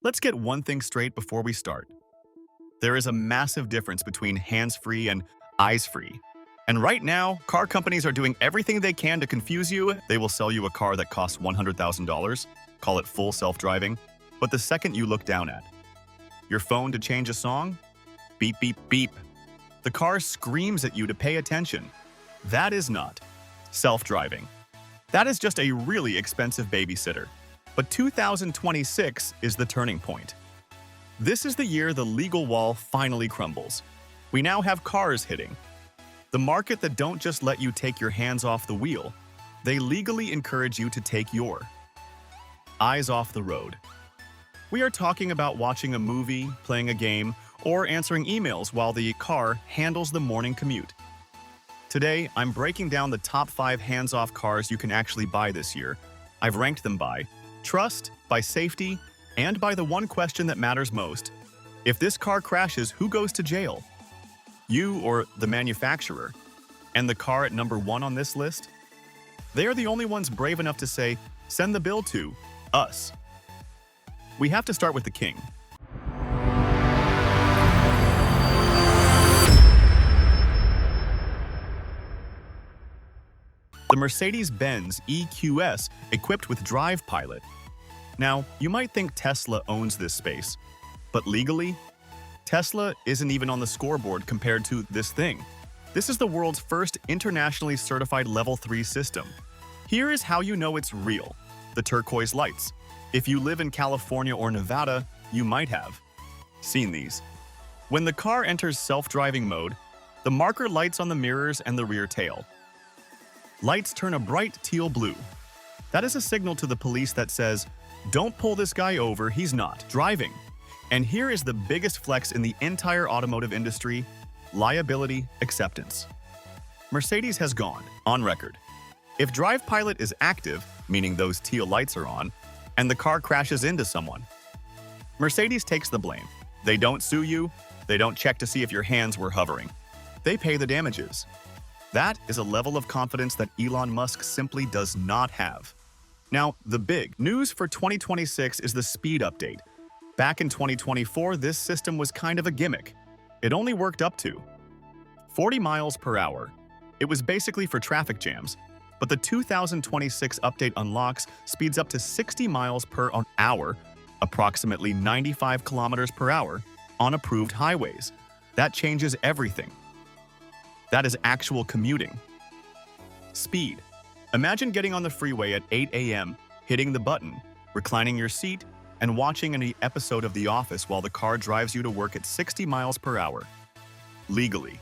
Let's get one thing straight before we start. There is a massive difference between hands-free and eyes-free. And right now, car companies are doing everything they can to confuse you. They will sell you a car that costs $100,000, call it full self-driving, but the second you look down at your phone to change a song, beep, beep, beep. The car screams at you to pay attention. That is not self-driving. That is just a really expensive babysitter. But 2026 is the turning point. This is the year the legal wall finally crumbles. We now have cars hitting the market that don't just let you take your hands off the wheel, they legally encourage you to take your eyes off the road. We are talking about watching a movie, playing a game, or answering emails while the car handles the morning commute. Today, I'm breaking down the top 5 hands-off cars you can actually buy this year. I've ranked them by trust, by safety, and by the one question that matters most. If this car crashes, who goes to jail? You or the manufacturer? And the car at number 1 on this list? They are the only ones brave enough to say, send the bill to us. We have to start with the king. The Mercedes-Benz EQS equipped with Drive Pilot. Now, you might think Tesla owns this space, but legally, Tesla isn't even on the scoreboard compared to this thing. This is the world's first internationally certified Level 3 system. Here is how you know it's real. The turquoise lights. If you live in California or Nevada, you might have seen these. When the car enters self-driving mode, the marker lights on the mirrors and the rear tail lights turn a bright teal blue. That is a signal to the police that says, don't pull this guy over, he's not driving. And here is the biggest flex in the entire automotive industry, liability acceptance. Mercedes has gone on record. If Drive Pilot is active, meaning those teal lights are on, and the car crashes into someone, Mercedes takes the blame. They don't sue you, they don't check to see if your hands were hovering. They pay the damages. That is a level of confidence that Elon Musk simply does not have. Now, the big news for 2026 is the speed update. Back in 2024, this system was kind of a gimmick. It only worked up to 40 miles per hour. It was basically for traffic jams, but the 2026 update unlocks speeds up to 60 miles per hour, approximately 95 kilometers per hour, on approved highways. That changes everything. That is actual commuting. Speed. Imagine getting on the freeway at 8 a.m., hitting the button, reclining your seat, and watching an episode of The Office while the car drives you to work at 60 miles per hour. Legally.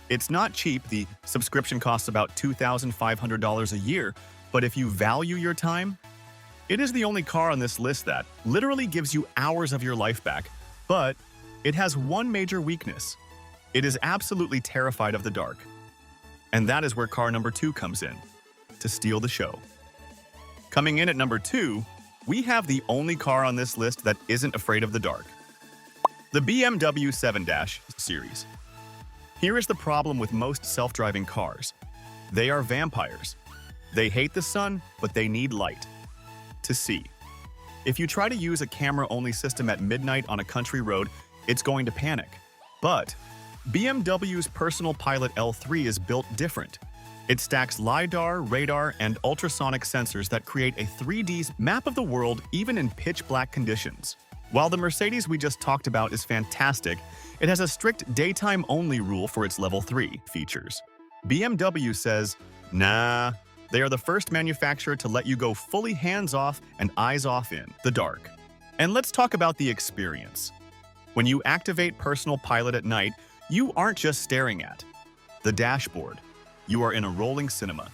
It's not cheap, the subscription costs about $2,500 a year, but if you value your time, it is the only car on this list that literally gives you hours of your life back, but it has one major weakness. It is absolutely terrified of the dark. And that is where car number 2 comes in, to steal the show. Coming in at number 2, we have the only car on this list that isn't afraid of the dark. The BMW 7 Series. Here is the problem with most self-driving cars. They are vampires. They hate the sun, but they need light to see. If you try to use a camera-only system at midnight on a country road, it's going to panic. But BMW's Personal Pilot L3 is built different. It stacks LiDAR, radar, and ultrasonic sensors that create a 3D map of the world even in pitch-black conditions. While the Mercedes we just talked about is fantastic, it has a strict daytime-only rule for its Level 3 features. BMW says, nah, they are the first manufacturer to let you go fully hands-off and eyes-off in the dark. And let's talk about the experience. When you activate Personal Pilot at night, you aren't just staring at the dashboard. You are in a rolling cinema.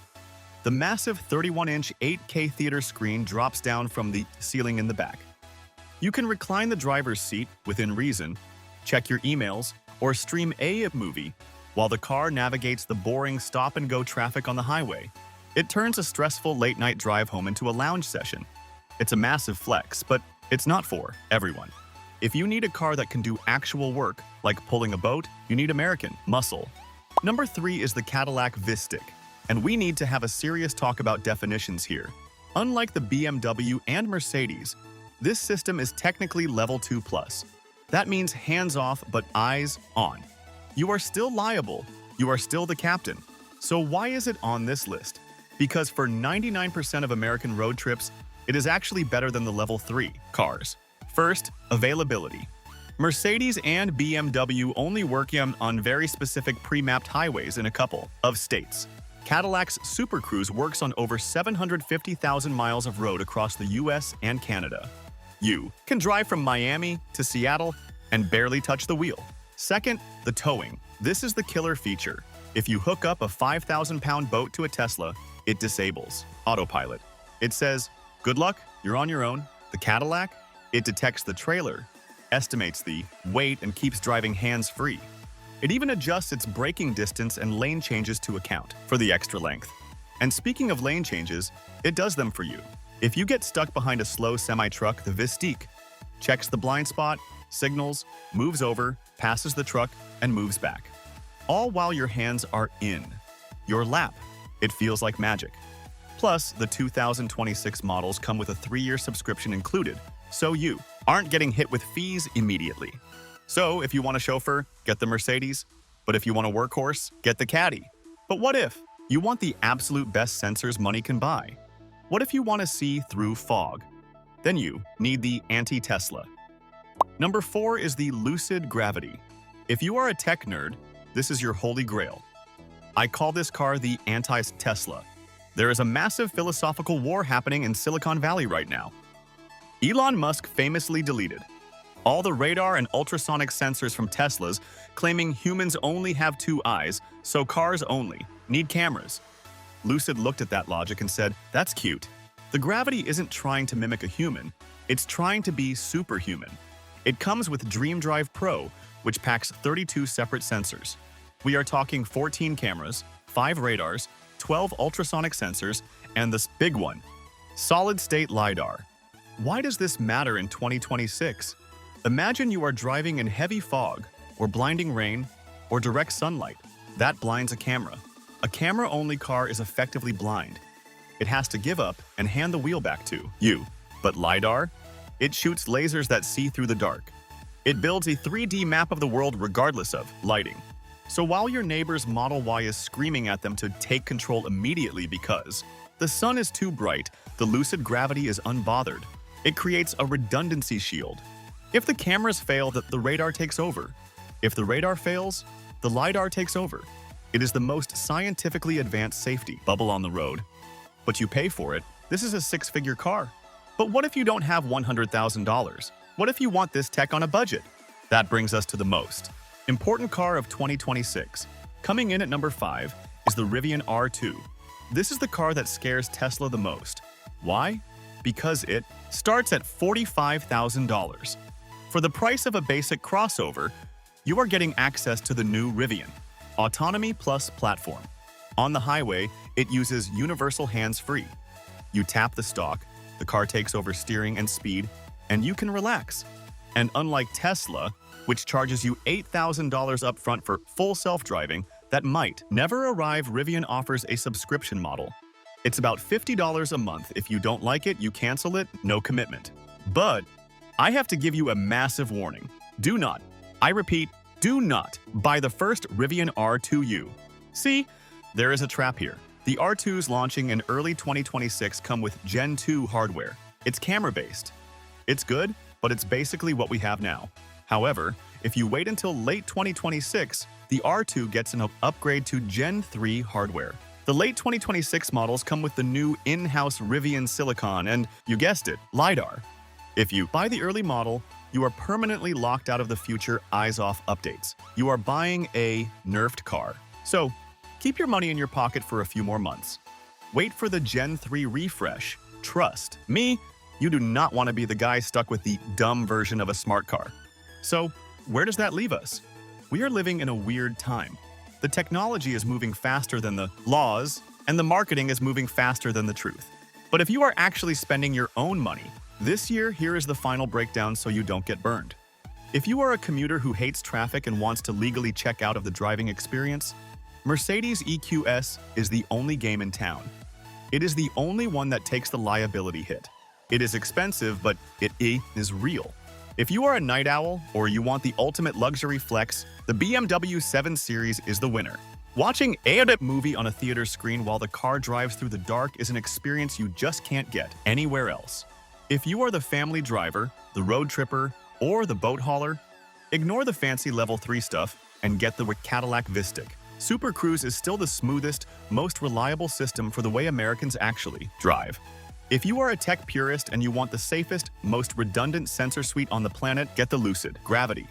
The massive 31-inch 8K theater screen drops down from the ceiling in the back. You can recline the driver's seat within reason, check your emails, or stream a movie while the car navigates the boring stop-and-go traffic on the highway. It turns a stressful late-night drive home into a lounge session. It's a massive flex, but it's not for everyone. If you need a car that can do actual work, like pulling a boat, you need American muscle. Number 3 is the Cadillac Vistic, and we need to have a serious talk about definitions here. Unlike the BMW and Mercedes, This system is technically level 2+. That means hands off but eyes on. You are still liable. You are still the captain. So why is it on this list? Because for 99% of American road trips, it is actually better than the level 3 cars. First, availability. Mercedes and BMW only work on very specific pre-mapped highways in a couple of states. Cadillac's Super Cruise works on over 750,000 miles of road across the US and Canada. You can drive from Miami to Seattle and barely touch the wheel. Second, the towing. This is the killer feature. If you hook up a 5,000-pound boat to a Tesla, it disables autopilot. It says, "Good luck, you're on your own." The Cadillac, it detects the trailer, estimates the weight, and keeps driving hands-free. It even adjusts its braking distance and lane changes to account for the extra length. And speaking of lane changes, it does them for you. If you get stuck behind a slow semi-truck, the Vistic checks the blind spot, signals, moves over, passes the truck, and moves back. All while your hands are in your lap. It feels like magic. Plus, the 2026 models come with a 3-year subscription included, so you aren't getting hit with fees immediately. So if you want a chauffeur, get the Mercedes. But if you want a workhorse, get the Caddy. But what if you want the absolute best sensors money can buy? What if you want to see through fog? Then you need the anti-Tesla. Number 4 is the Lucid Gravity. If you are a tech nerd, this is your holy grail. I call this car the anti-Tesla. There is a massive philosophical war happening in Silicon Valley right now. Elon Musk famously deleted all the radar and ultrasonic sensors from Teslas, claiming humans only have 2 eyes, so cars only need cameras. Lucid looked at that logic and said, "That's cute." The Gravity isn't trying to mimic a human, it's trying to be superhuman. It comes with Dream Drive Pro, which packs 32 separate sensors. We are talking 14 cameras, 5 radars, 12 ultrasonic sensors, and this big one, solid-state LiDAR. Why does this matter in 2026? Imagine you are driving in heavy fog, or blinding rain, or direct sunlight. That blinds a camera. A camera-only car is effectively blind. It has to give up and hand the wheel back to you. But LiDAR? It shoots lasers that see through the dark. It builds a 3D map of the world regardless of lighting. So while your neighbor's Model Y is screaming at them to take control immediately because the sun is too bright, the Lucid Gravity is unbothered. It creates a redundancy shield. If the cameras fail, the radar takes over. If the radar fails, the LiDAR takes over. It is the most scientifically advanced safety bubble on the road. But you pay for it. This is a 6-figure car. But what if you don't have $100,000? What if you want this tech on a budget? That brings us to the most important car of 2026. Coming in at number 5 is the Rivian R2. This is the car that scares Tesla the most. Why? Because it starts at $45,000. For the price of a basic crossover, you are getting access to the new Rivian Autonomy Plus platform. On the highway, it uses universal hands-free. You tap the stalk, the car takes over steering and speed, and you can relax. And unlike Tesla, which charges you $8,000 upfront for full self-driving that might never arrive, Rivian offers a subscription model. It's about $50 a month. If you don't like it, you cancel it, no commitment. But I have to give you a massive warning. Do not, I repeat, do not buy the first Rivian R2U. See, there is a trap here. The R2s launching in early 2026 come with Gen 2 hardware. It's camera-based. It's good, but it's basically what we have now. However, if you wait until late 2026, the R2 gets an upgrade to Gen 3 hardware. The late 2026 models come with the new in-house Rivian Silicon and, you guessed it, LiDAR. If you buy the early model, you are permanently locked out of the future eyes-off updates. You are buying a nerfed car. So, keep your money in your pocket for a few more months. Wait for the Gen 3 refresh. Trust me, you do not want to be the guy stuck with the dumb version of a smart car. So, where does that leave us? We are living in a weird time. The technology is moving faster than the laws, and the marketing is moving faster than the truth. But if you are actually spending your own money, this year, here is the final breakdown so you don't get burned. If you are a commuter who hates traffic and wants to legally check out of the driving experience, Mercedes EQS is the only game in town. It is the only one that takes the liability hit. It is expensive, but it is real. If you are a night owl or you want the ultimate luxury flex, the BMW 7 Series is the winner. Watching a movie on a theater screen while the car drives through the dark is an experience you just can't get anywhere else. If you are the family driver, the road tripper, or the boat hauler, ignore the fancy Level 3 stuff and get the Cadillac Vistic. Super Cruise is still the smoothest, most reliable system for the way Americans actually drive. If you are a tech purist and you want the safest, most redundant sensor suite on the planet, get the Lucid Gravity.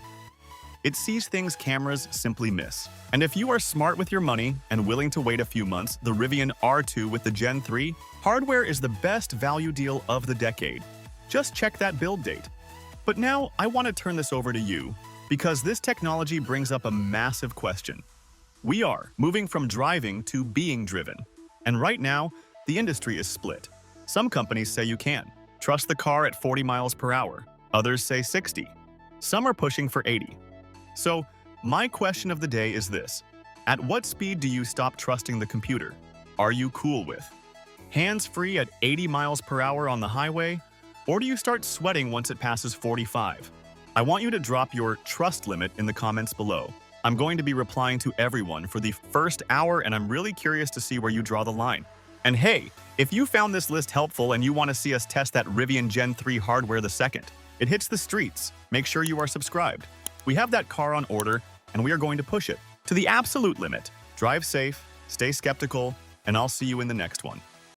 It sees things cameras simply miss. And if you are smart with your money and willing to wait a few months, the Rivian R2 with the Gen 3 hardware is the best value deal of the decade. Just check that build date. But now I want to turn this over to you, because this technology brings up a massive question. We are moving from driving to being driven. And right now, the industry is split. Some companies say you can trust the car at 40 miles per hour. Others say 60. Some are pushing for 80. So, my question of the day is this. At what speed do you stop trusting the computer? Are you cool with hands-free at 80 miles per hour on the highway? Or do you start sweating once it passes 45? I want you to drop your trust limit in the comments below. I'm going to be replying to everyone for the first hour, and I'm really curious to see where you draw the line. And hey, if you found this list helpful and you want to see us test that Rivian Gen 3 hardware the second it hits the streets, make sure you are subscribed. We have that car on order, and we are going to push it to the absolute limit. Drive safe, stay skeptical, and I'll see you in the next one.